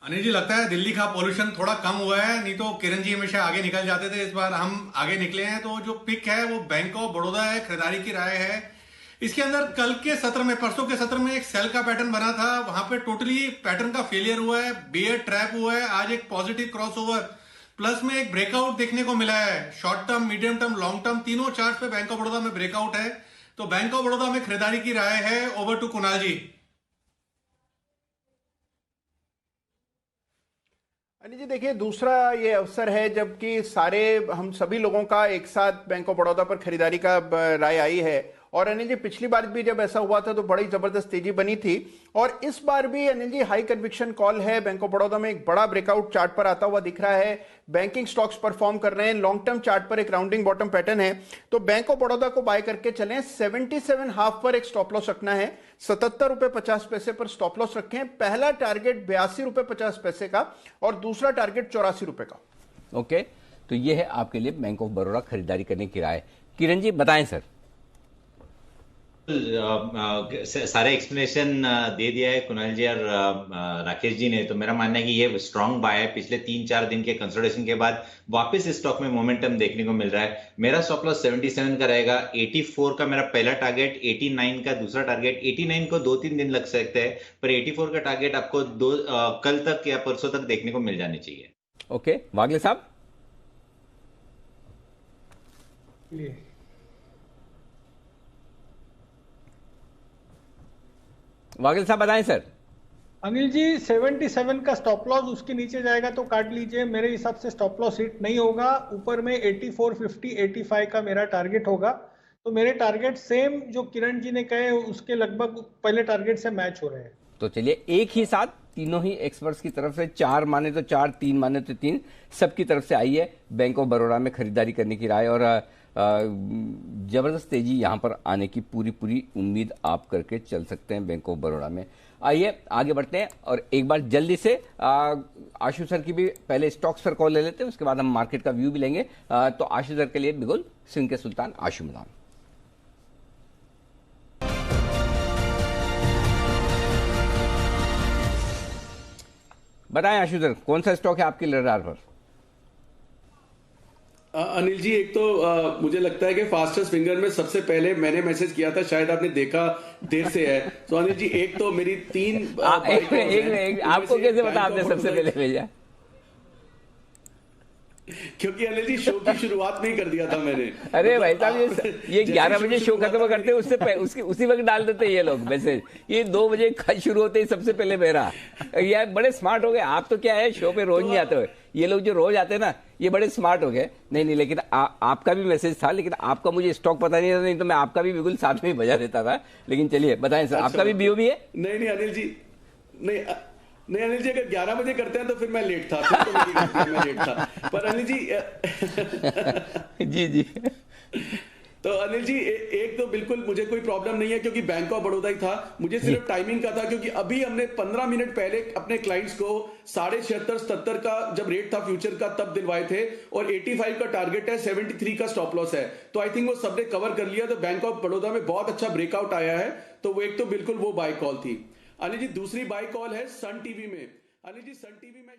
अनिल जी, लगता है दिल्ली का पोल्यूशन थोड़ा कम हुआ है। नहीं तो किरण जी हमेशा आगे निकल जाते थे, इस बार हम आगे निकले हैं। तो जो पिक है वो बैंक ऑफ बड़ौदा है, खरीदारी की राय है। इसके अंदर कल के सत्र में, परसों के सत्र में एक सेल का पैटर्न बना था, वहां पे टोटली पैटर्न का फेलियर हुआ है, बियर ट्रैप हुआ है। आज एक पॉजिटिव क्रॉसओवर प्लस में एक ब्रेकआउट देखने को मिला है। Short term, medium term, long term तीनों चार्ट पे बैंक ऑफ बड़ौदा में ब्रेकआउट है। तो बैंक ऑफ बड़ौदा में खरीदारी की राय है। ओवर टू कुणाल जी। अनिल जी देखिए, दूसरा ये अवसर है जबकि सारे हम सभी लोगों का एक साथ बैंक ऑफ बड़ौदा पर खरीदारी का राय आई है। और अनिल जी, पिछली बार भी जब ऐसा हुआ था तो बड़ी जबरदस्त तेजी बनी थी। और इस बार भी Anil ji high conviction call है। बैंक ऑफ बड़ौदा में एक बड़ा ब्रेकआउट चार्ट पर आता हुआ दिख रहा है। बैंकिंग स्टॉक्स परफॉर्म कर रहे हैं। लॉन्ग टर्म चार्ट पर एक राउंडिंग बॉटम पैटर्न है। तो बैंक ऑफ बड़ौदा को बाय करके चलें। 77 हाफ पर एक स्टॉप लॉस रखना है। 77 रुपए 50 पैसे पर स्टॉप लॉस रखें। पहला टारगेट 82 रुपए 50 पैसे का और दूसरा टारगेट 84 रुपए का। ओके, तो ये है आपके लिए बैंक ऑफ बड़ौदा खरीदारी करने की राय। किरण जी बताएं सर। सारे एक्सप्लेनेशन दे दिया है कुणाल जी और राकेश जी ने। तो मेरा मानना है कि ये स्ट्रांग बाय है। पिछले 3-4 दिन के कंसोलिडेशन के बाद वापस स्टॉक में मोमेंटम देखने को मिल रहा है। मेरा स्टॉप लॉस 77 का रहेगा। 84 का मेरा पहला टारगेट, 89 का दूसरा टारगेट। 89 को 2-3 दिन लग सकते हैं, पर 84 का टारगेट आपको कल तक या परसों तक देखने को मिल जानी चाहिए। ओके, वागले साहब। वागिल साहब बताएं सर। अनिल जी, 77 का स्टॉप लॉस, उसके नीचे जाएगा तो काट लीजिए। मेरे हिसाब से स्टॉप लॉस हिट नहीं होगा। ऊपर में 84, 50, 85 का मेरा टारगेट होगा। तो मेरे टारगेट सेम जो किरण जी ने कहे उसके लगभग पहले टारगेट से मैच हो रहे हैं। तो चलिए, एक ही साथ तीनों ही एक्सपर्ट्स की तरफ से 4 माने तो 4, 3 माने तो 3, सबकी तरफ से आई है बैंक ऑफ बड़ौदा में खरीदारी करने की राय। और जबरदस्त तेजी यहां पर आने की पूरी उम्मीद आप करके चल सकते हैं बैंक ऑफ बड़ौदा में। आइए आगे बढ़ते हैं और एक बार जल्दी से आशु सर की भी पहले स्टॉक्स पर कॉल ले लेते हैं, उसके बाद हम मार्केट का व्यू भी लेंगे। तो आशु सर के लिए बिगुल सिंह के सुल्तान आशु मैदान। बताएं आशु सर, कौन सा स्टॉक है आपके रडार पर? अनिल जी, एक तो मुझे लगता है कि फास्टेस्ट फिंगर में सबसे पहले मैंने मैसेज किया था, शायद आपने देखा देर से है। तो अनिल जी, एक तो मेरी 3 आपको कैसे पता आपने सबसे पहले भेजा? क्योंकि अनिल जी शो की शुरुआत में ही कर दिया था मैंने। अरे भाई साहब, ये 11 बजे शो खत्म करते हैं, उससे उसी वक्त डाल देते हैं ये लोग मैसेज। ये 2 बजे शुरू होते ही सबसे पहले मेरा। यार बड़े स्मार्ट हो गए आप। तो क्या है, शो पे रोज नहीं आते हो। ये लोग जो रोज आते हैं ना, ये बड़े स्मार्ट हो गए। नहीं, लेकिन आपका भी मैसेज था, लेकिन आपका मुझे स्टॉक पता नहीं था, नहीं तो मैं आपका भी बिल्कुल साथ में ही बजा देता था। लेकिन चलिए बताएं सर, आपका भी बीओबी है? नहीं अनिल जी, नहीं अनिल जी, अगर 11 बजे करते हैं तो फिर मैं लेट था, फिर तो मेरी गलती है, मैं लेट था। पर अनिल जी जी तो अनिल जी, एक तो बिल्कुल मुझे कोई प्रॉब्लम नहीं है क्योंकि बैंक ऑफ बड़ौदा ही था। मुझे सिर्फ टाइमिंग का था, क्योंकि अभी हमने 15 मिनट पहले अपने क्लाइंट्स को 76.5-77 का जब रेट था फ्यूचर का तब दिलवाए थे, और 85 का टारगेट है, 73 का स्टॉप लॉस है। तो आई थिंक वो सबने कवर कर लिया। तो बैंक ऑफ बड़ौदा में बहुत अच्छा ब्रेकआउट आया है। तो वो एक तो बिल्कुल वो बाय कॉल थी। अनिल जी, दूसरी बाय कॉल है सन टीवी में। अनिल जी, सन टीवी में